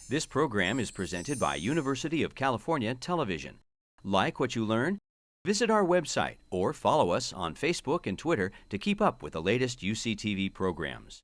This program is presented by University of California Television. Like what you learn? Visit our website or follow us on Facebook and Twitter to keep up with the latest UCTV programs.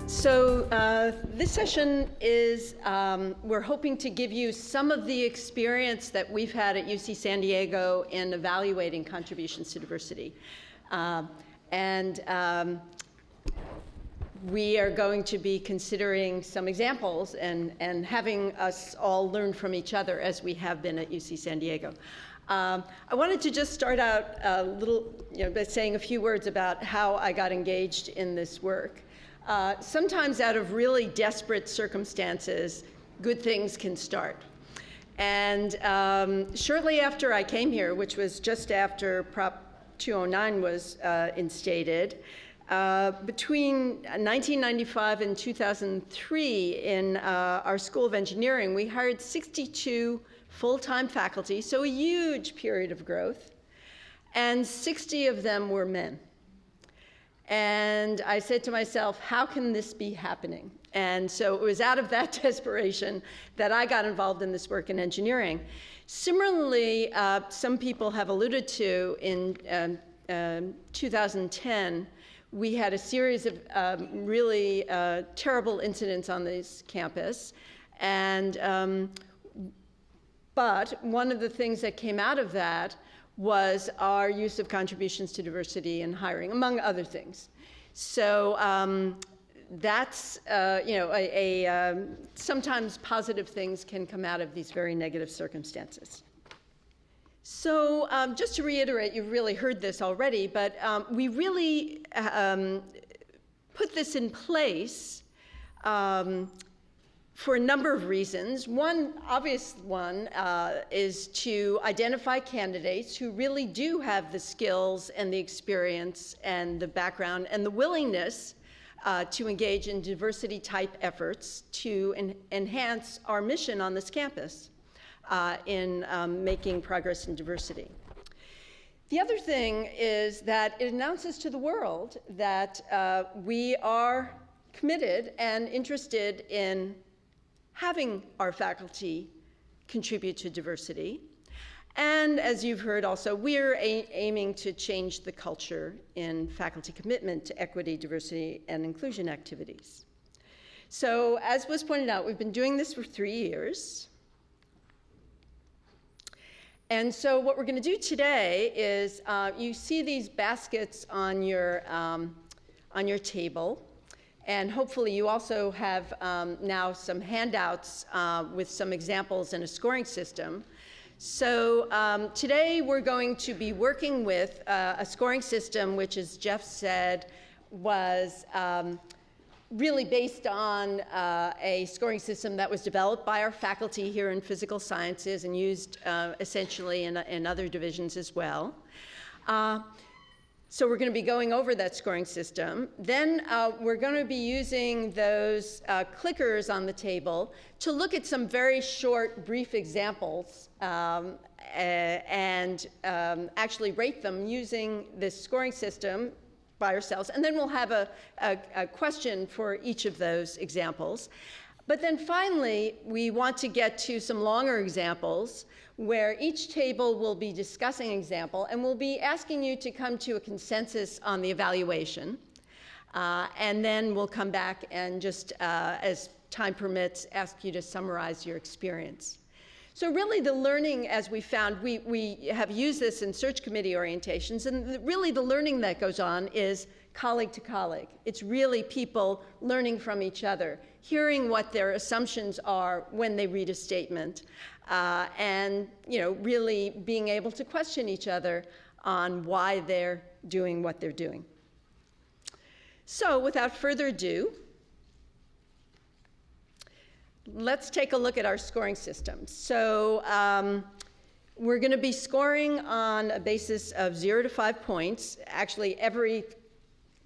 So this session is, we're hoping to give you some of the experience that we've had at UC San Diego in evaluating contributions to diversity. We are going to be considering some examples and having us all learn from each other as we have been at UC San Diego. I wanted to just start out a little, by saying a few words about how I got engaged in this work. Sometimes out of really desperate circumstances, good things can start. And shortly after I came here, which was just after Prop 209 was instated, between 1995 and 2003 in our School of Engineering, we hired 62 full-time faculty, so a huge period of growth, and 60 of them were men. And I said to myself, how can this be happening? And so it was out of that desperation that I got involved in this work in engineering. Similarly, some people have alluded to in 2010, we had a series of really terrible incidents on this campus. But one of the things that came out of that was our use of contributions to diversity in hiring, among other things. So that's, sometimes positive things can come out of these very negative circumstances. So just to reiterate, you've really heard this already, but we really put this in place for a number of reasons. One obvious one is to identify candidates who really do have the skills and the experience and the background and the willingness to engage in diversity type efforts to enhance our mission on this campus in making progress in diversity. The other thing is that it announces to the world that we are committed and interested in having our faculty contribute to diversity. And as you've heard also, we're aiming to change the culture in faculty commitment to equity, diversity, and inclusion activities. So as was pointed out, we've been doing this for 3 years. And so what we're going to do today is, you see these baskets on your table. And hopefully you also have now some handouts with some examples and a scoring system. So today we're going to be working with a scoring system which, as Jeff said, was really based on a scoring system that was developed by our faculty here in physical sciences and used essentially in other divisions as well. So we're going to be going over that scoring system. Then we're going to be using those clickers on the table to look at some very short, brief examples and actually rate them using this scoring system by ourselves. And then we'll have a question for each of those examples. But then finally, we want to get to some longer examples where each table will be discussing an example, and we'll be asking you to come to a consensus on the evaluation. And then we'll come back and just, as time permits, ask you to summarize your experience. So really the learning, as we found, we have used this in search committee orientations, and really the learning that goes on is colleague to colleague. It's really people learning from each other, hearing what their assumptions are when they read a statement, and really being able to question each other on why they're doing what they're doing. So without further ado, let's take a look at our scoring system. So We're going to be scoring on a basis of 0 to 5 points. Actually,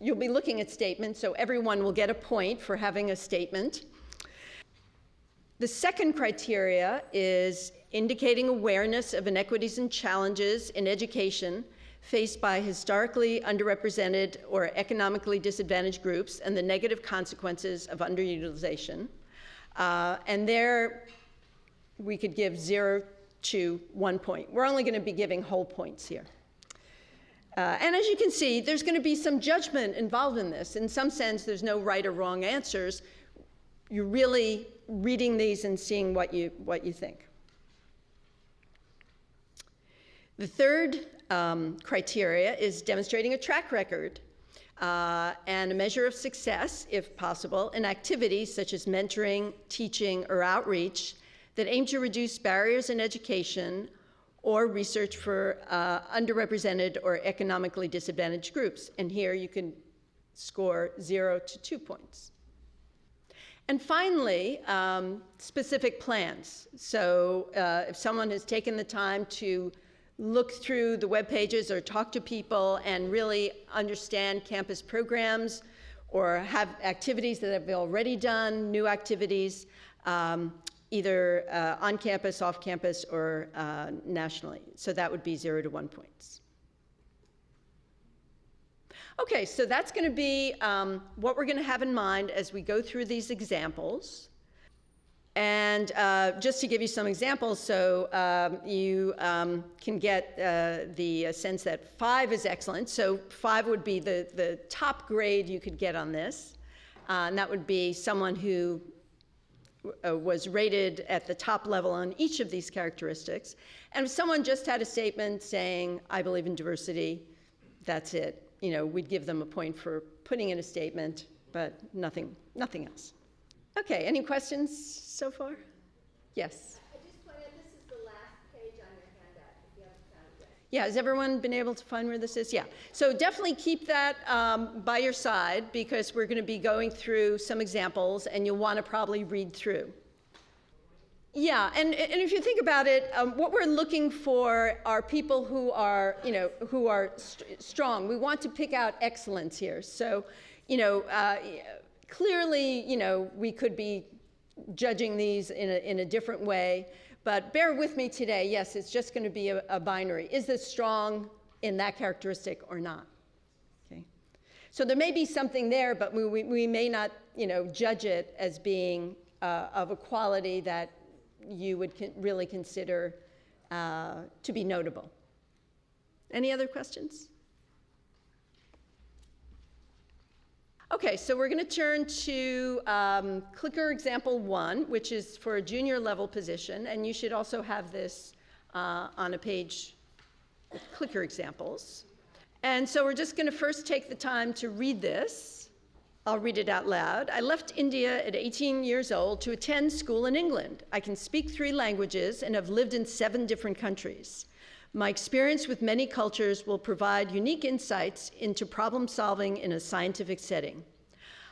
you'll be looking at statements, so everyone will get a point for having a statement. The second criteria is indicating awareness of inequities and challenges in education faced by historically underrepresented or economically disadvantaged groups and the negative consequences of underutilization. And there we could give 0 to 1 point. We're only going to be giving whole points here. And as you can see, there's going to be some judgment involved in this. In some sense, there's no right or wrong answers. You're really reading these and seeing what you think. The third criteria is demonstrating a track record and a measure of success, if possible, in activities such as mentoring, teaching, or outreach that aim to reduce barriers in education or research for underrepresented or economically disadvantaged groups. And here you can score 0 to 2 points. And finally, specific plans. So if someone has taken the time to look through the web pages or talk to people and really understand campus programs or have activities that have already done, new activities, either on campus, off campus, or nationally. So that would be 0 to 1 points. Okay, so that's going to be what we're going to have in mind as we go through these examples. And just to give you some examples, so you can get the sense that 5 is excellent. So 5 would be the top grade you could get on this. And that would be someone who was rated at the top level on each of these characteristics. And if someone just had a statement saying, I believe in diversity, that's it. You know, we'd give them a point for putting in a statement, but nothing else. Okay, any questions so far? Yes? I just pointed out this is the last page on your handout, if you haven't found it yet. Yeah, has everyone been able to find where this is? Yeah, so definitely keep that by your side because we're going to be going through some examples and you'll want to probably read through. Yeah, and if you think about it, what we're looking for are people who are, strong. We want to pick out excellence here. So, clearly, we could be judging these in a different way, but bear with me today. Yes, it's just going to be a binary. Is this strong in that characteristic or not? Okay. So there may be something there, but we may not, judge it as being of a quality that you would really consider to be notable. Any other questions? Okay, so we're going to turn to clicker example 1, which is for a junior level position, and you should also have this on a page with clicker examples. And so we're just going to first take the time to read this. I'll read it out loud. I left India at 18 years old to attend school in England. I can speak 3 languages and have lived in 7 different countries. My experience with many cultures will provide unique insights into problem solving in a scientific setting.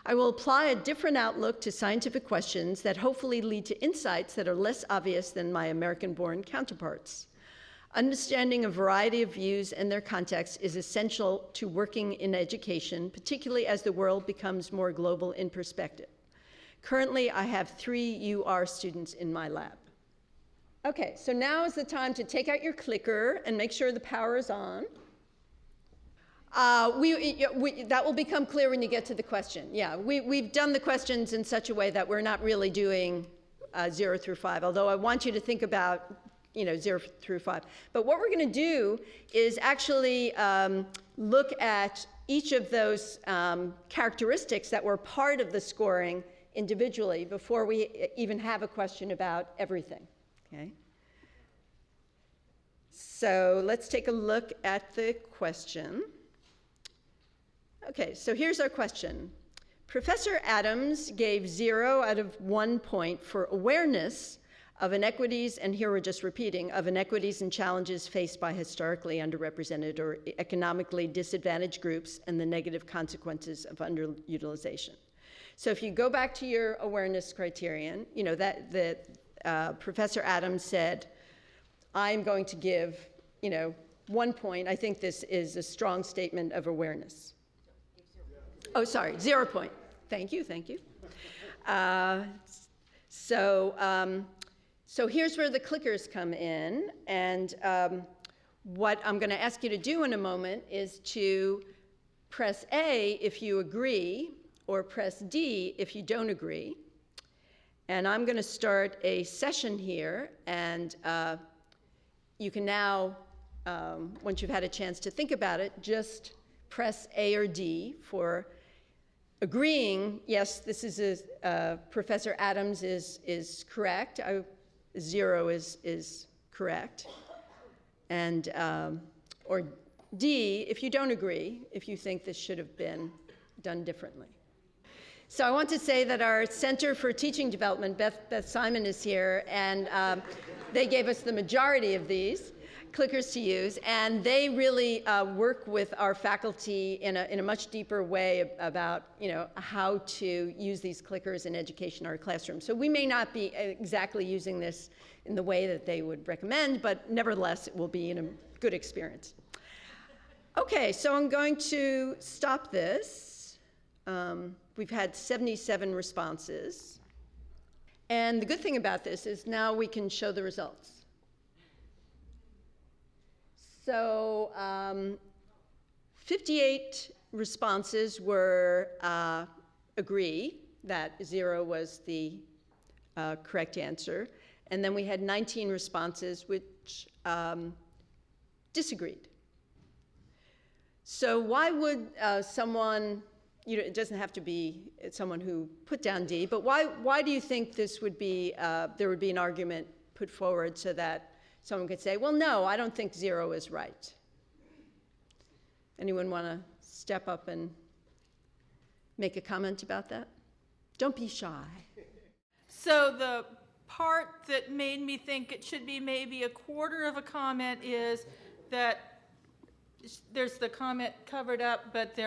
I will apply a different outlook to scientific questions that hopefully lead to insights that are less obvious than my American-born counterparts. Understanding a variety of views and their context is essential to working in education, particularly as the world becomes more global in perspective. Currently, I have 3 UR students in my lab. Okay, so now is the time to take out your clicker and make sure the power is on. That will become clear when you get to the question. Yeah, we've done the questions in such a way that we're not really doing 0 through 5, although I want you to think about 0 through 5. But what we're going to do is actually look at each of those characteristics that were part of the scoring individually before we even have a question about everything. Okay. So let's take a look at the question. Okay, so here's our question. Professor Adams gave 0 out of 1 point for awareness of inequities, and here we're just repeating, of inequities and challenges faced by historically underrepresented or economically disadvantaged groups and the negative consequences of underutilization. So if you go back to your awareness criterion, Professor Adams said, I'm going to give, 1 point. I think this is a strong statement of awareness. Oh, sorry, 0 point. Thank you. So here's where the clickers come in, and what I'm going to ask you to do in a moment is to press A if you agree, or press D if you don't agree. And I'm going to start a session here, and you can now, once you've had a chance to think about it, just press A or D for agreeing. Yes, this is Professor Adams is correct. 0 is correct. And, or D, if you don't agree, if you think this should have been done differently. So I want to say that our Center for Teaching Development, Beth Simon is here, and they gave us the majority of these clickers to use, and they really work with our faculty in a much deeper way about how to use these clickers in education in our classroom. So we may not be exactly using this in the way that they would recommend, but nevertheless it will be a good experience. Okay, so I'm going to stop this. We've had 77 responses, and the good thing about this is now we can show the results. So 58 responses were agree that 0 was the correct answer. And then we had 19 responses which disagreed. So why would someone, it doesn't have to be someone who put down D, but why do you think this would be, there would be an argument put forward so that someone could say, well, no, I don't think 0 is right? Anyone want to step up and make a comment about that? Don't be shy. So the part that made me think it should be maybe a quarter of a comment is that there's the comment covered up, but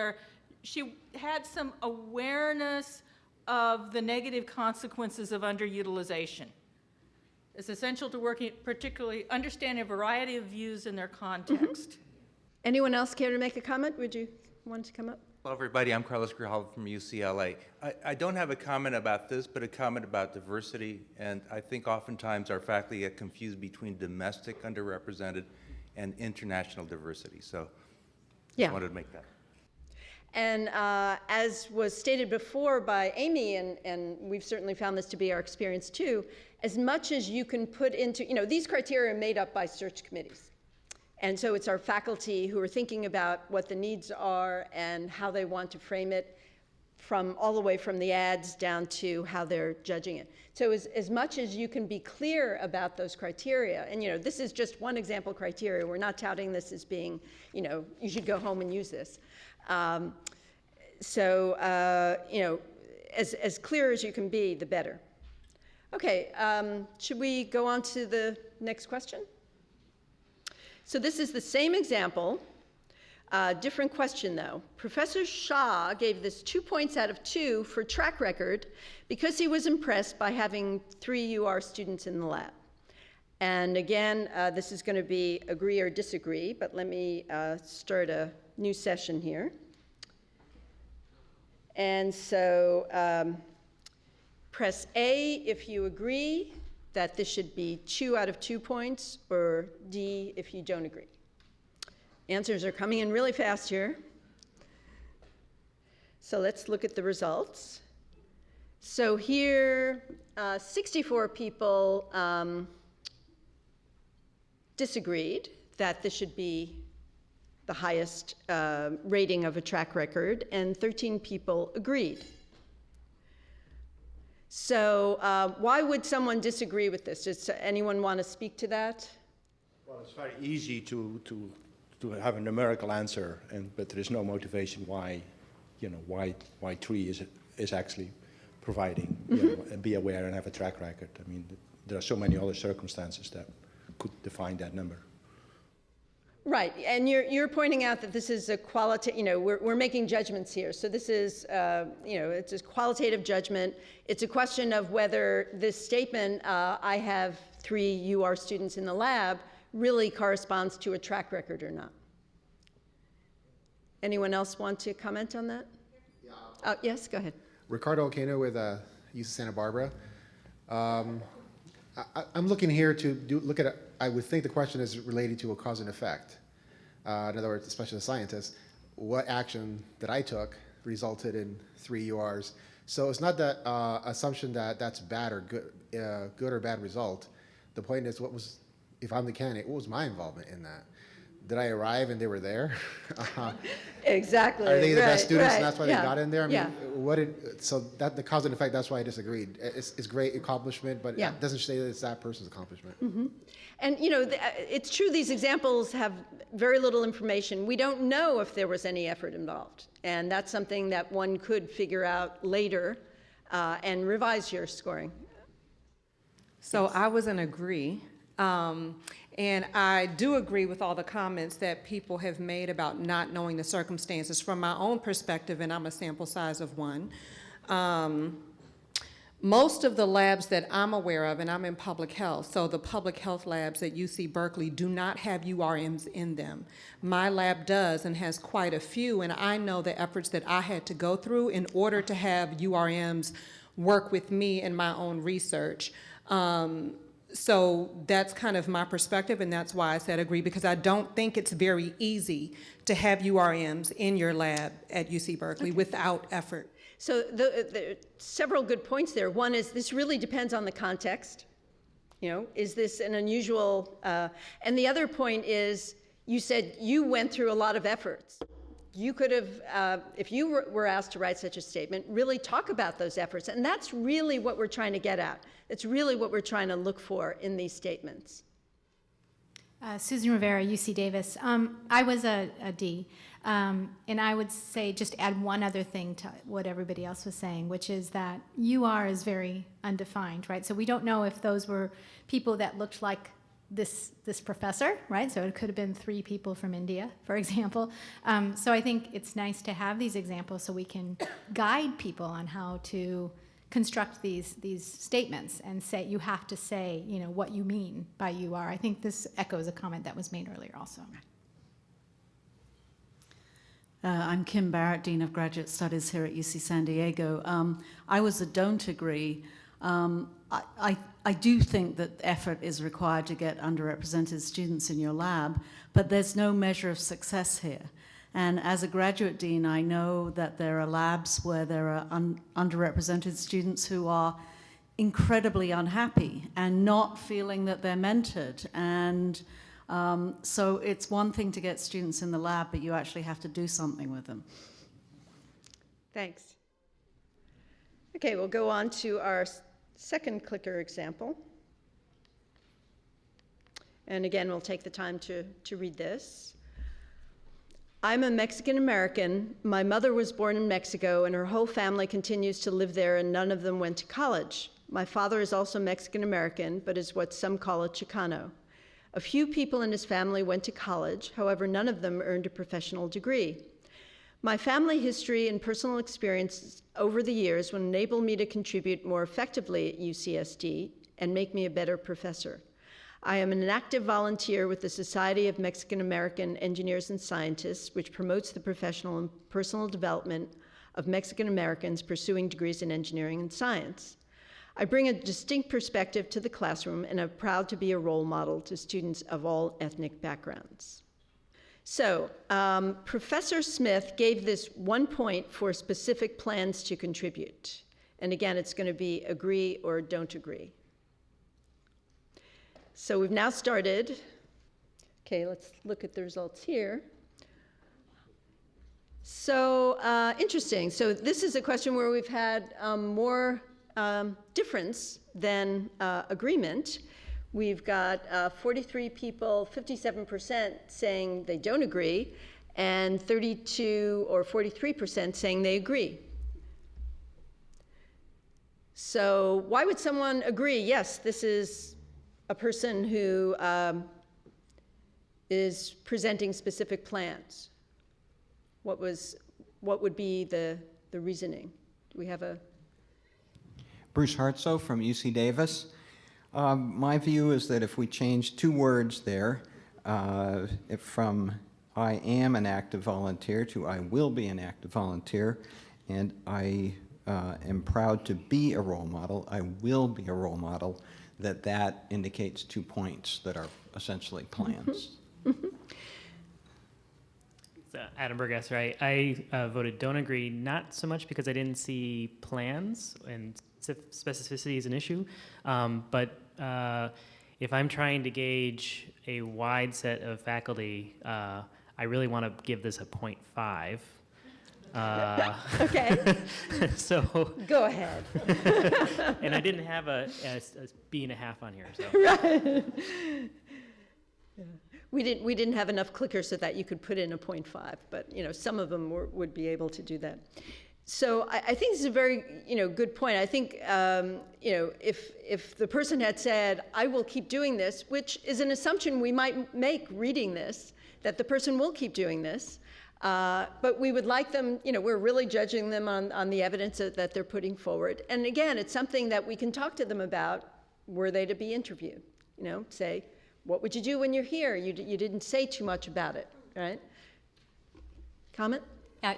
she had some awareness of the negative consequences of underutilization. It's essential to working, particularly understanding a variety of views in their context. Mm-hmm. Anyone else care to make a comment? Would you want to come up? Hello, everybody. I'm Carlos Grijalva from UCLA. I don't have a comment about this, but a comment about diversity. And I think oftentimes our faculty get confused between domestic underrepresented and international diversity. So Yeah. just wanted to make that. And as was stated before by Amy, and we've certainly found this to be our experience too, as much as you can put into, these criteria are made up by search committees. And so it's our faculty who are thinking about what the needs are and how they want to frame it, from all the way from the ads down to how they're judging it. So as much as you can be clear about those criteria, and this is just one example criteria, we're not touting this as being, you should go home and use this. As clear as you can be, the better. Okay, should we go on to the next question? So this is the same example, different question though. Professor Shah gave this 2 points out of 2 for track record because he was impressed by having 3 UR students in the lab. And again, this is going to be agree or disagree, but let me start a new session here. And so press A if you agree that this should be 2 out of 2 points, or D if you don't agree. Answers are coming in really fast here. So let's look at the results. So here, 64 people disagreed that this should be the highest rating of a track record, and 13 people agreed. So why would someone disagree with this? Does anyone want to speak to that? Well, it's very easy to have a numerical answer, but there is no motivation why 3 is actually providing, and be aware and have a track record. I mean, there are so many other circumstances that could define that number. Right, and you're pointing out that this is a qualitative, we're making judgments here. So this is, it's a qualitative judgment. It's a question of whether this statement, I have 3 UR students in the lab, really corresponds to a track record or not. Anyone else want to comment on that? Yeah. Yes, go ahead. Ricardo Alcano with UC Santa Barbara. I'm looking here to look at I would think the question is related to a cause and effect. In other words, especially the scientists, what action that I took resulted in 3 URs. So it's not that assumption that that's bad or good or bad result. The point is, if I'm the candidate, what was my involvement in that? Did I arrive and they were there? Exactly. Are they the best students right, and that's why yeah, they got in there? I mean, yeah. so that the cause and effect, that's why I disagreed. It's great accomplishment, but Yeah. it doesn't say that it's that person's accomplishment. Mm-hmm. And it's true these examples have very little information. We don't know if there was any effort involved. And that's something that one could figure out later and revise your scoring. So I was an agree. And I do agree with all the comments that people have made about not knowing the circumstances. From my own perspective, and I'm a sample size of 1, most of the labs that I'm aware of, and I'm in public health, so the public health labs at UC Berkeley do not have URMs in them. My lab does and has quite a few, and I know the efforts that I had to go through in order to have URMs work with me in my own research. So that's kind of my perspective, and that's why I said agree, because I don't think it's very easy to have URMs in your lab at UC Berkeley without effort. So the several good points there. One is this really depends on the context. Is this an unusual, and the other point is you said you went through a lot of efforts. You could have, if you were asked to write such a statement, really talk about those efforts. And that's really what we're trying to get at. It's really what we're trying to look for in these statements. Susan Rivera, UC Davis. I was a D. And I would say just add one other thing to what everybody else was saying, which is that UR is very undefined, right? So we don't know if those were people that looked like this professor, right? So it could have been 3 people from India, for example. So I think it's nice to have these examples so we can guide people on how to construct these statements and say, you have to say, what you mean by UR. I think this echoes a comment that was made earlier also. I'm Kim Barrett, Dean of Graduate Studies here at UC San Diego. I was a don't agree. I do think that effort is required to get underrepresented students in your lab, but there's no measure of success here. And as a graduate dean, I know that there are labs where there are underrepresented students who are incredibly unhappy and not feeling that they're mentored. And so it's one thing to get students in the lab, but you actually have to do something with them. Thanks. Okay, we'll go on to our second clicker example. And again, we'll take the time to read this. I'm a Mexican American. My mother was born in Mexico, and her whole family continues to live there, and none of them went to college. My father is also Mexican American, but is what some call a Chicano. A few people in his family went to college, however, none of them earned a professional degree. My family history and personal experiences over the years will enable me to contribute more effectively at UCSD and make me a better professor. I am an active volunteer with the Society of Mexican American Engineers and Scientists, which promotes the professional and personal development of Mexican Americans pursuing degrees in engineering and science. I bring a distinct perspective to the classroom and am proud to be a role model to students of all ethnic backgrounds. So, Professor Smith gave this 1 point for specific plans to contribute. And again, it's going to be agree or don't agree. So we've now started. Okay, let's look at the results here. So interesting. So this is a question where we've had more difference than agreement. We've got 43 people, 57% saying they don't agree, and 32 or 43% saying they agree. So why would someone agree? Yes, this is a person who is presenting specific plans. What would be the reasoning? Do we have a? Bruce Hartsoe from UC Davis. My view is that if we change 2 words there, from I am an active volunteer to I will be an active volunteer, and I am proud to be a role model, I will be a role model, that indicates 2 points that are essentially plans. Adam Burgess, right? I voted don't agree, not so much because I didn't see plans and specificity is an issue, but if I'm trying to gauge a wide set of faculty, I really want to give this a 0.5. Okay. So Go ahead. and I didn't have a B.5 on here. So. Right. Yeah. We didn't have enough clickers so that you could put in a 0.5, but some of them would be able to do that. So I think this is a very good point. I think if the person had said, I will keep doing this, which is an assumption we might make reading this, that the person will keep doing this, but we would like them, we're really judging them on the evidence that they're putting forward. And again, it's something that we can talk to them about were they to be interviewed. Say, what would you do when you're here? You didn't say too much about it, right? Comment?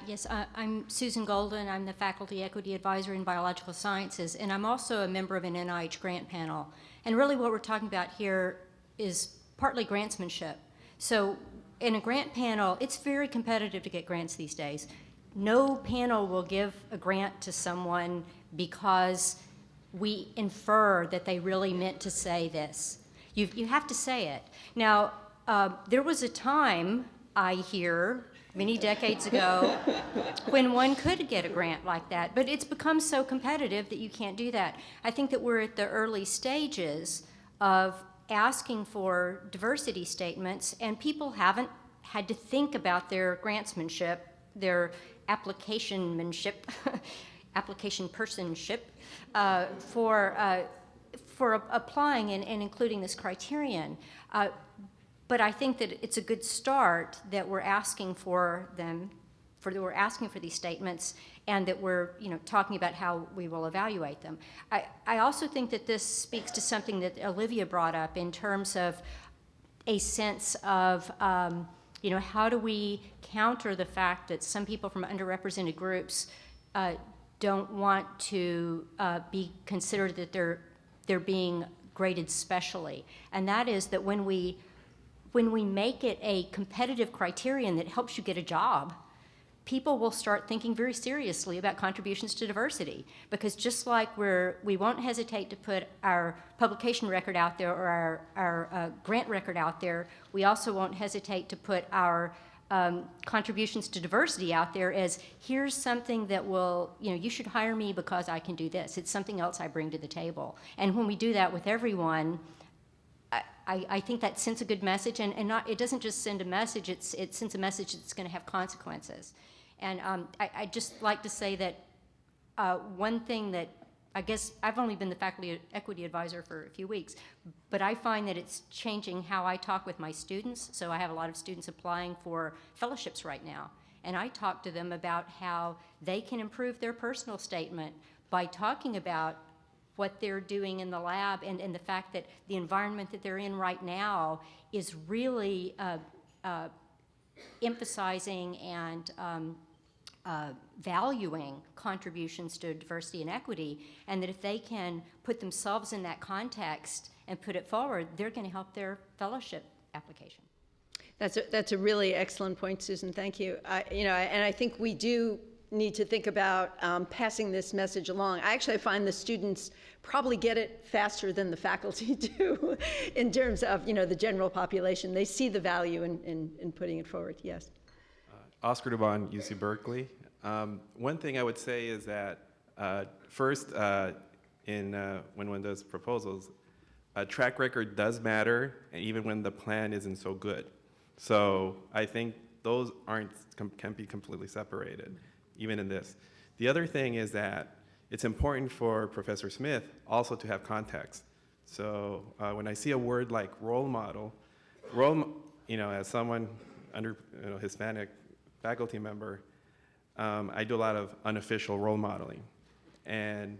Yes, I'm Susan Golden. I'm the Faculty Equity Advisor in Biological Sciences, and I'm also a member of an NIH grant panel. And really what we're talking about here is partly grantsmanship. So in a grant panel, it's very competitive to get grants these days. No panel will give a grant to someone because we infer that they really meant to say this. You have to say it. Now, there was a time, I hear, many decades ago, when one could get a grant like that, but it's become so competitive that you can't do that. I think that we're at the early stages of asking for diversity statements, and people haven't had to think about their grantsmanship, their application-manship, application personship, for applying and including this criterion. But I think that it's a good start that we're asking for them, we're asking for these statements, and that we're talking about how we will evaluate them. I also think that this speaks to something that Olivia brought up in terms of a sense of how do we counter the fact that some people from underrepresented groups don't want to be considered that they're being graded specially, and that is that when we make it a competitive criterion that helps you get a job, people will start thinking very seriously about contributions to diversity. Because just like we won't hesitate to put our publication record out there or our grant record out there, we also won't hesitate to put our contributions to diversity out there as, here's something that will, you should hire me because I can do this. It's something else I bring to the table. And when we do that with everyone, I think that sends a good message, and it doesn't just send a message, it sends a message that's going to have consequences. And I'd just like to say that one thing that, I guess I've only been the faculty equity advisor for a few weeks, but I find that it's changing how I talk with my students. So I have a lot of students applying for fellowships right now, and I talk to them about how they can improve their personal statement by talking about what they're doing in the lab, and the fact that the environment that they're in right now is really emphasizing and valuing contributions to diversity and equity, and that if they can put themselves in that context and put it forward, they're going to help their fellowship application. That's a really excellent point, Susan. Thank you. And I think we do need to think about passing this message along. I find the students probably get it faster than the faculty do in terms of the general population. They see the value in putting it forward. Yes. Oscar Dubon, UC Berkeley. One thing I would say is that first, when one does proposals, a track record does matter, and even when the plan isn't so good. So I think those can't be completely separated, even in this. The other thing is that it's important for Professor Smith also to have context. So when I see a word like role model, as someone Hispanic faculty member, I do a lot of unofficial role modeling. And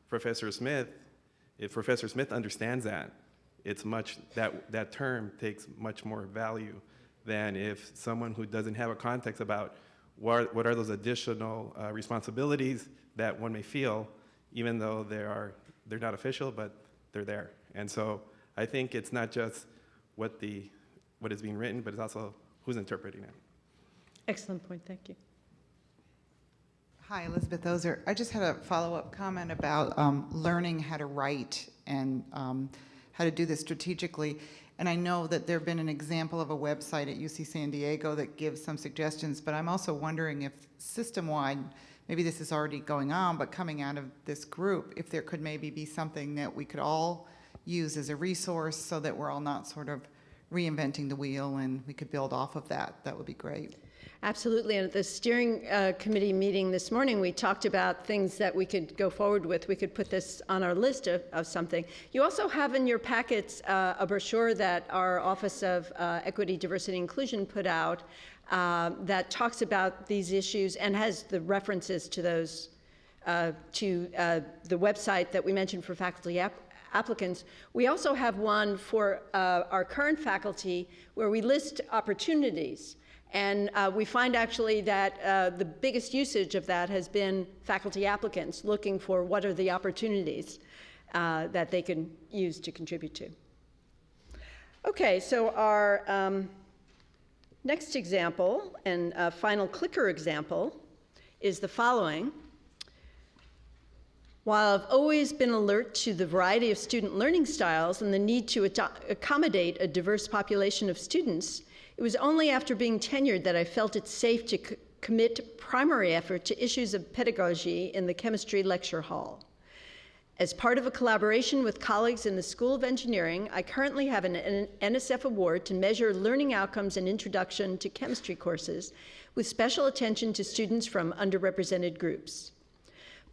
Professor Smith if Professor Smith understands that, it's much, that term takes much more value than if someone who doesn't have a context about what are those additional responsibilities that one may feel, even though they're not official, but they're there. And so I think it's not just what is being written, but it's also who's interpreting it. Excellent point, thank you. Hi, Elizabeth Ozer. I just had a follow-up comment about learning how to write and how to do this strategically. And I know that there have been an example of a website at UC San Diego that gives some suggestions, but I'm also wondering if system-wide, maybe this is already going on, but coming out of this group, if there could maybe be something that we could all use as a resource so that we're all not sort of reinventing the wheel and we could build off of that. That would be great. Absolutely, and at the steering committee meeting this morning, we talked about things that we could go forward with. We could put this on our list of something. You also have in your packets a brochure that our Office of Equity, Diversity, and Inclusion put out that talks about these issues and has the references to those, to the website that we mentioned for faculty applicants. We also have one for our current faculty where we list opportunities. And we find actually that the biggest usage of that has been faculty applicants looking for what are the opportunities that they can use to contribute to. Okay, so our next example and final clicker example is the following. While I've always been alert to the variety of student learning styles and the need to accommodate a diverse population of students, it was only after being tenured that I felt it safe to commit primary effort to issues of pedagogy in the chemistry lecture hall. As part of a collaboration with colleagues in the School of Engineering, I currently have an NSF award to measure learning outcomes and introduction to chemistry courses with special attention to students from underrepresented groups.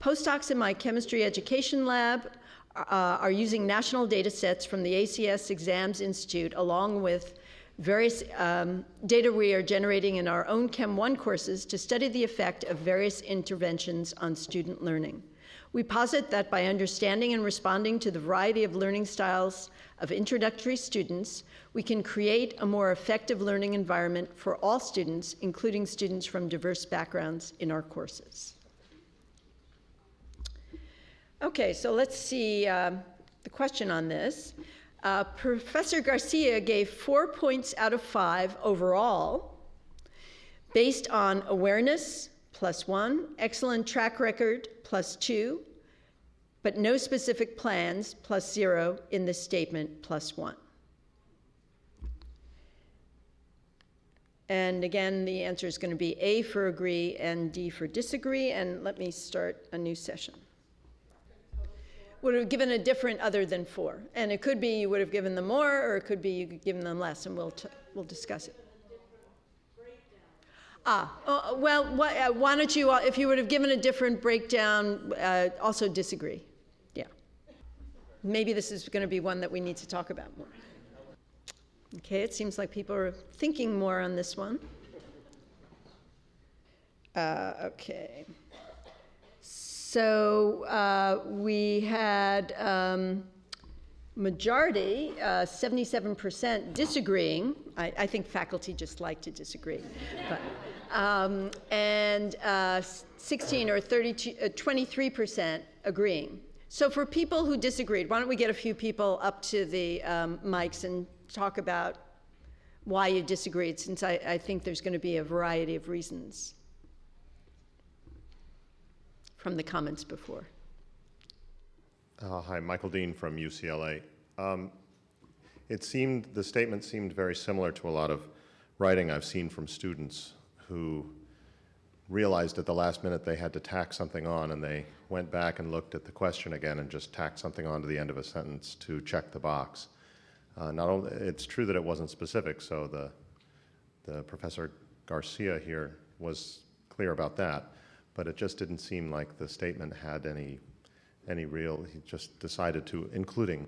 Postdocs in my chemistry education lab are using national data sets from the ACS Exams Institute along with various data we are generating in our own Chem 1 courses to study the effect of various interventions on student learning. We posit that by understanding and responding to the variety of learning styles of introductory students, we can create a more effective learning environment for all students, including students from diverse backgrounds in our courses. Okay, so let's see the question on this. Professor Garcia gave 4 points out of 5 overall, based on awareness, +1, excellent track record, +2, but no specific plans, +0, in this statement, +1. And again, the answer is going to be A for agree and D for disagree, and let me start a new session. Would have given a different other than 4. And it could be you would have given them more, or it could be you could give them less, and we'll discuss it. Well, why don't you, if you would have given a different breakdown, also disagree. Yeah. Maybe this is going to be one that we need to talk about more. Okay, it seems like people are thinking more on this one. Okay. So we had majority, 77% disagreeing. I think faculty just like to disagree. But, and 16 or 23% agreeing. So for people who disagreed, why don't we get a few people up to the mics and talk about why you disagreed, since I think there's going to be a variety of reasons from the comments before. Hi, Michael Dean from UCLA. The statement seemed very similar to a lot of writing I've seen from students who realized at the last minute they had to tack something on, and they went back and looked at the question again and just tacked something on to the end of a sentence to check the box. Not only, it's true that it wasn't specific, so the Professor Garcia here was clear about that, but it just didn't seem like the statement had any real, he just decided to, including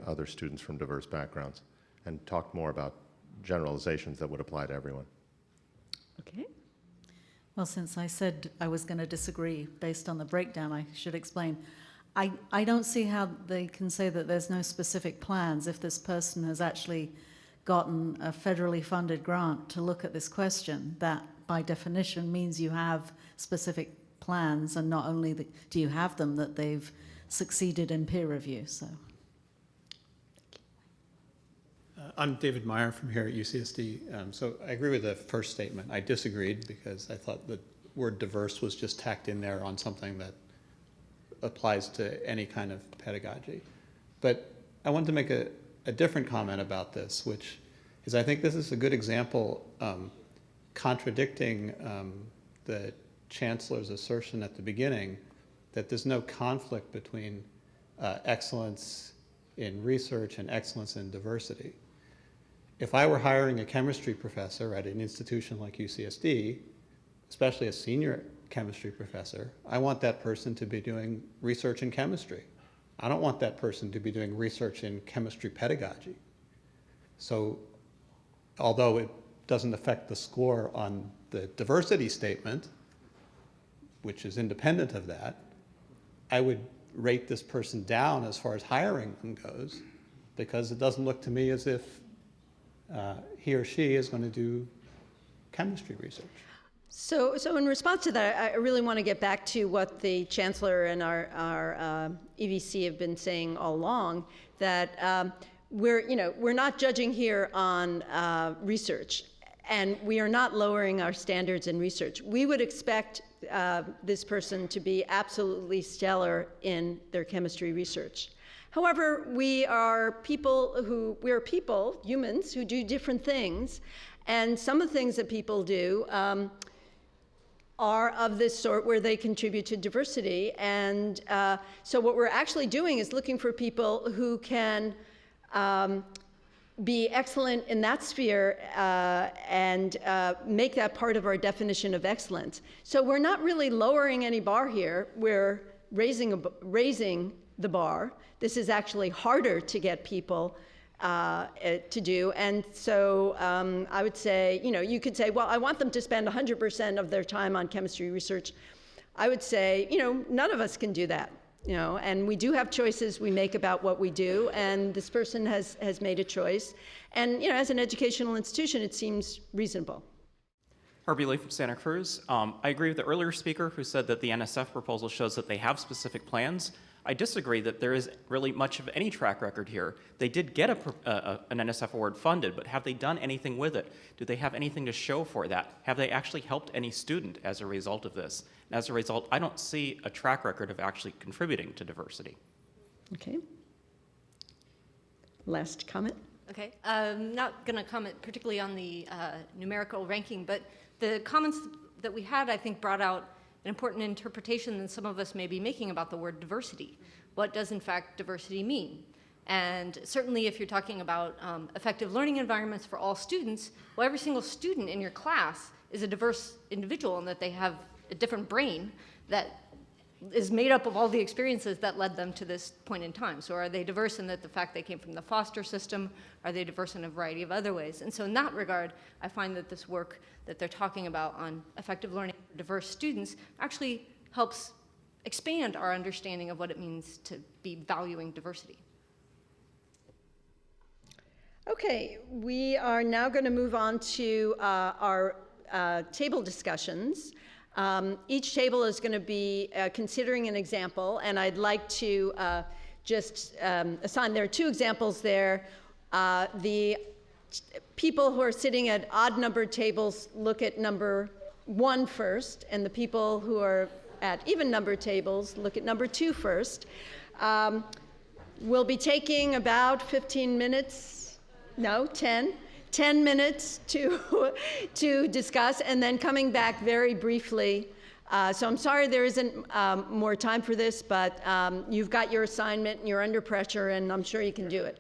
other students from diverse backgrounds, and talked more about generalizations that would apply to everyone. Okay. Well, since I said I was going to disagree based on the breakdown, I should explain. I don't see how they can say that there's no specific plans if this person has actually gotten a federally funded grant to look at this question. That, by definition, means you have specific plans, and not only do you have them, that they've succeeded in peer review. So, I'm David Meyer from here at UCSD. So I agree with the first statement. I disagreed because I thought the word diverse was just tacked in there on something that applies to any kind of pedagogy. But I wanted to make a different comment about this, which is I think this is a good example contradicting the Chancellor's assertion at the beginning that there's no conflict between excellence in research and excellence in diversity. If I were hiring a chemistry professor at an institution like UCSD, especially a senior chemistry professor, I want that person to be doing research in chemistry. I don't want that person to be doing research in chemistry pedagogy. So although it doesn't affect the score on the diversity statement, which is independent of that, I would rate this person down as far as hiring them goes, because it doesn't look to me as if he or she is going to do chemistry research. So in response to that, I really want to get back to what the Chancellor and our EVC have been saying all along, that we're not judging here on research, and we are not lowering our standards in research. We would expect this person to be absolutely stellar in their chemistry research. However, we are people, humans, who do different things, and some of the things that people do are of this sort where they contribute to diversity. And so what we're actually doing is looking for people who can be excellent in that sphere and make that part of our definition of excellence. So we're not really lowering any bar here. We're raising the bar. This is actually harder to get people to do. And so I would say, you could say, well, I want them to spend 100% of their time on chemistry research. I would say, none of us can do that. And we do have choices we make about what we do, and this person has made a choice. And as an educational institution, it seems reasonable. Herbie Lee from Santa Cruz. I agree with the earlier speaker who said that the NSF proposal shows that they have specific plans. I disagree that there is really much of any track record here. They did get an NSF award funded, but have they done anything with it? Do they have anything to show for that? Have they actually helped any student as a result of this? And as a result, I don't see a track record of actually contributing to diversity. Okay. Last comment? Okay, I'm not going to comment particularly on the numerical ranking, but the comments that we had, I think, brought out an important interpretation that some of us may be making about the word diversity. What does, in fact, diversity mean? And certainly if you're talking about effective learning environments for all students, well, every single student in your class is a diverse individual in that they have a different brain that is made up of all the experiences that led them to this point in time. So are they diverse in that the fact they came from the foster system? Are they diverse in a variety of other ways? And so in that regard, I find that this work that they're talking about on effective learning for diverse students actually helps expand our understanding of what it means to be valuing diversity. Okay, we are now going to move on to our table discussions. Each table is going to be considering an example, and I'd like to just assign, there are two examples there. The people who are sitting at odd-numbered tables look at number 1 first, and the people who are at even-numbered tables look at number 2 first. We'll be taking about 15 minutes, no, 10 minutes to discuss, and then coming back very briefly. So I'm sorry there isn't more time for this, but you've got your assignment and you're under pressure, and I'm sure you can do it.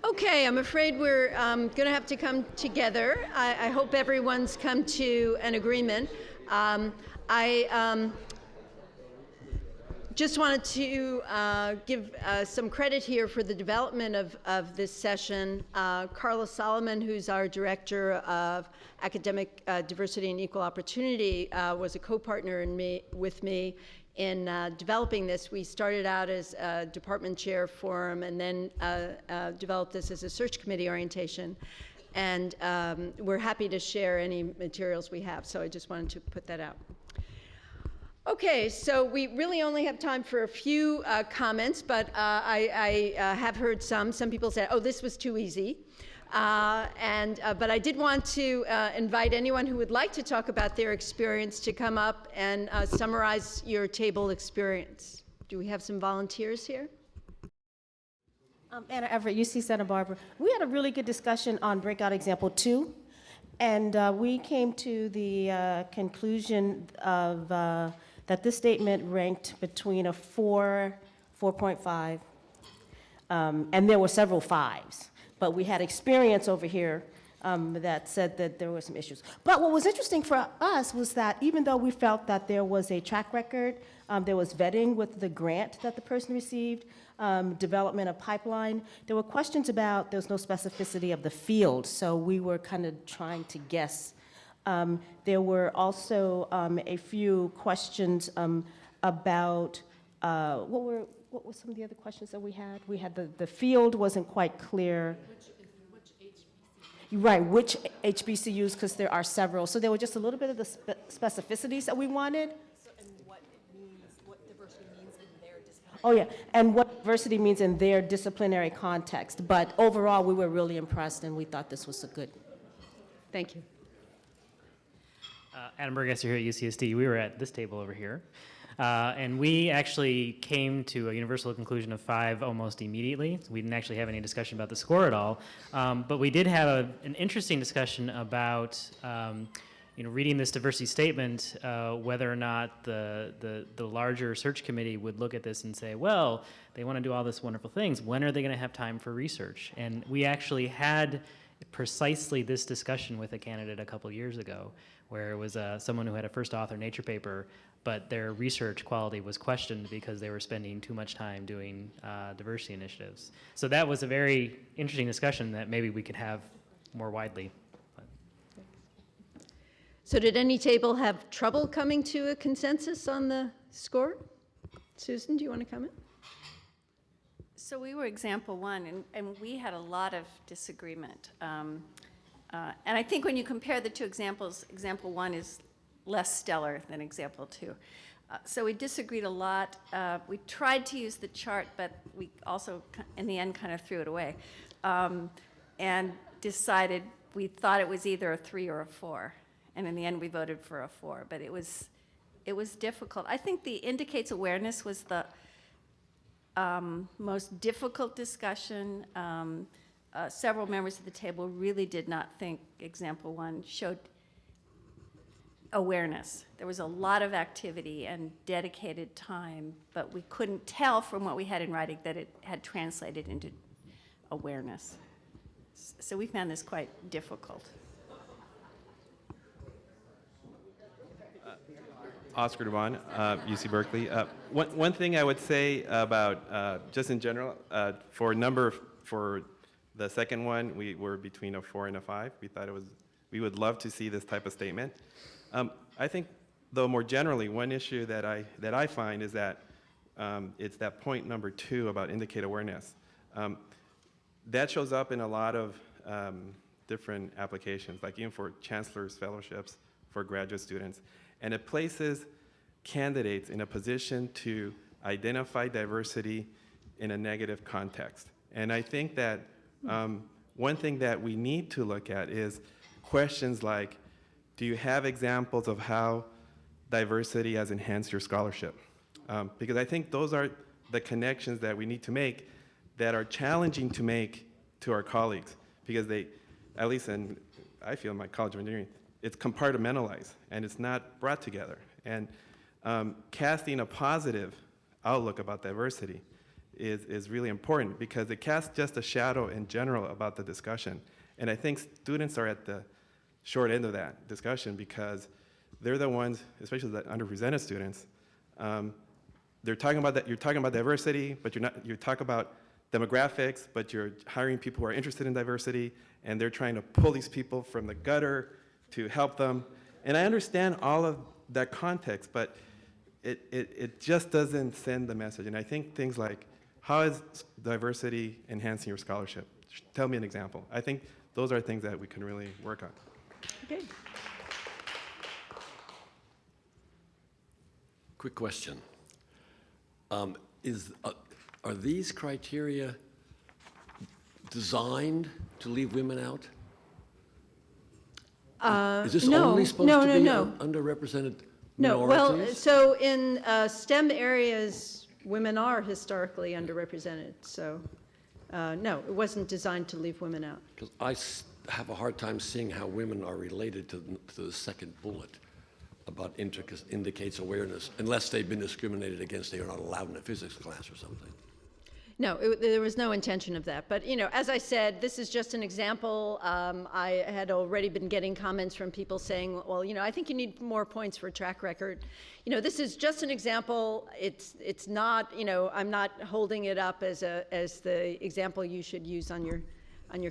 Okay, I'm afraid we're going to have to come together. I hope everyone's come to an agreement. I just wanted to give some credit here for the development of this session. Carla Solomon, who's our Director of Academic Diversity and Equal Opportunity, was a co-partner with me in developing this. We started out as a department chair forum and then developed this as a search committee orientation. And we're happy to share any materials we have, so I just wanted to put that out. Okay, so we really only have time for a few comments, but I have heard some people say, oh, this was too easy. But I did want to invite anyone who would like to talk about their experience to come up and summarize your table experience. Do we have some volunteers here? Anna Everett, UC Santa Barbara. We had a really good discussion on breakout example 2, and we came to the conclusion of that this statement ranked between a 4, 4.5, and there were several 5s. But we had experience over here that said that there were some issues. But what was interesting for us was that even though we felt that there was a track record, there was vetting with the grant that the person received, development of pipeline, there were questions about there was no specificity of the field, so we were kind of trying to guess. There were also a few questions about what were some of the other questions that we had? We had the field wasn't quite clear. Right, which HBCUs, because there are several. So there were just a little bit of the specificities that we wanted. And what diversity means in their discipline. Oh, yeah, and what diversity means in their disciplinary context. But overall, we were really impressed, and we thought this was a good. Thank you. Adam Burgesser here at UCSD. We were at this table over here. And we actually came to a universal conclusion of 5 almost immediately. We didn't actually have any discussion about the score at all. But we did have an interesting discussion about reading this diversity statement, whether or not the larger search committee would look at this and say, well, they want to do all this wonderful things. When are they going to have time for research? And we actually had precisely this discussion with a candidate a couple years ago, where it was someone who had a first author Nature paper, but their research quality was questioned because they were spending too much time doing diversity initiatives. So that was a very interesting discussion that maybe we could have more widely. So did any table have trouble coming to a consensus on the score? Susan, do you want to comment? So we were example 1, and we had a lot of disagreement. And I think when you compare the two examples, example 1 is less stellar than example 2. So we disagreed a lot. We tried to use the chart, but we also, in the end, kind of threw it away and decided we thought it was either a 3 or a 4. And in the end, we voted for a 4. But it was difficult. I think the indicates awareness was the most difficult discussion. Several members of the table really did not think example 1 showed awareness. There was a lot of activity and dedicated time, but we couldn't tell from what we had in writing that it had translated into awareness. So we found this quite difficult. Oscar Devon, UC Berkeley. One thing I would say about, just in general, for the second one, we were between a 4 and a 5. We thought we would love to see this type of statement. I think, though, more generally, one issue that I find is that it's that point number 2 about indicate awareness. That shows up in a lot of different applications, like even for chancellor's fellowships for graduate students. And it places candidates in a position to identify diversity in a negative context. And I think that one thing that we need to look at is questions like, do you have examples of how diversity has enhanced your scholarship? Because I think those are the connections that we need to make that are challenging to make to our colleagues, because they, at least I feel in my College of Engineering, it's compartmentalized and it's not brought together. And casting a positive outlook about diversity is really important, because it casts just a shadow in general about the discussion. And I think students are at the short end of that discussion, because they're the ones, especially the underrepresented students, they're talking about that. You're talking about diversity, but you talk about demographics, but you're hiring people who are interested in diversity, and they're trying to pull these people from the gutter to help them. And I understand all of that context, but it just doesn't send the message. And I think things like, how is diversity enhancing your scholarship? Tell me an example. I think those are things that we can really work on. Okay. Quick question. Are these criteria designed to leave women out? Is this only supposed to be underrepresented No, minorities? well, so in STEM areas, women are historically underrepresented. So, no, it wasn't designed to leave women out. Because I have a hard time seeing how women are related to the second bullet about indicates awareness, unless they've been discriminated against, they are not allowed in a physics class or something. No, there was no intention of that. But, as I said, this is just an example. I had already been getting comments from people saying, well, I think you need more points for track record. This is just an example. It's not, I'm not holding it up as the example you should use on your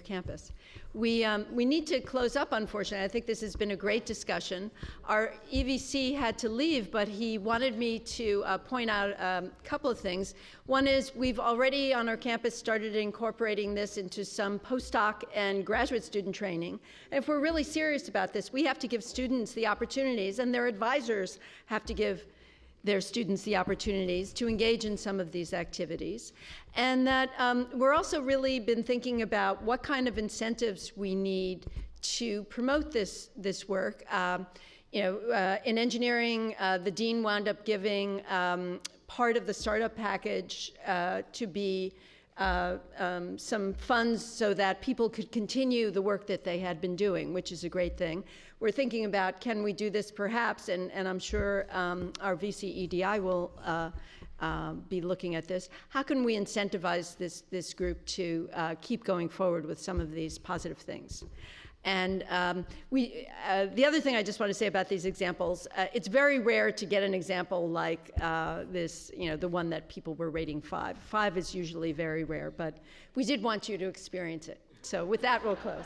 campus. We need to close up, unfortunately. I think this has been a great discussion. Our EVC had to leave, but he wanted me to point out a couple of things. One is we've already on our campus started incorporating this into some postdoc and graduate student training. And if we're really serious about this, we have to give students the opportunities, and their advisors have to give their students the opportunities to engage in some of these activities. And that we're also really been thinking about what kind of incentives we need to promote this work. In engineering, the dean wound up giving part of the startup package to be some funds so that people could continue the work that they had been doing, which is a great thing. We're thinking about, can we do this perhaps, and I'm sure our VC EDI will be looking at this. How can we incentivize this group to keep going forward with some of these positive things? And the other thing I just want to say about these examples, it's very rare to get an example like this, the one that people were rating 5. 5 is usually very rare, but we did want you to experience it. So with that, we'll close.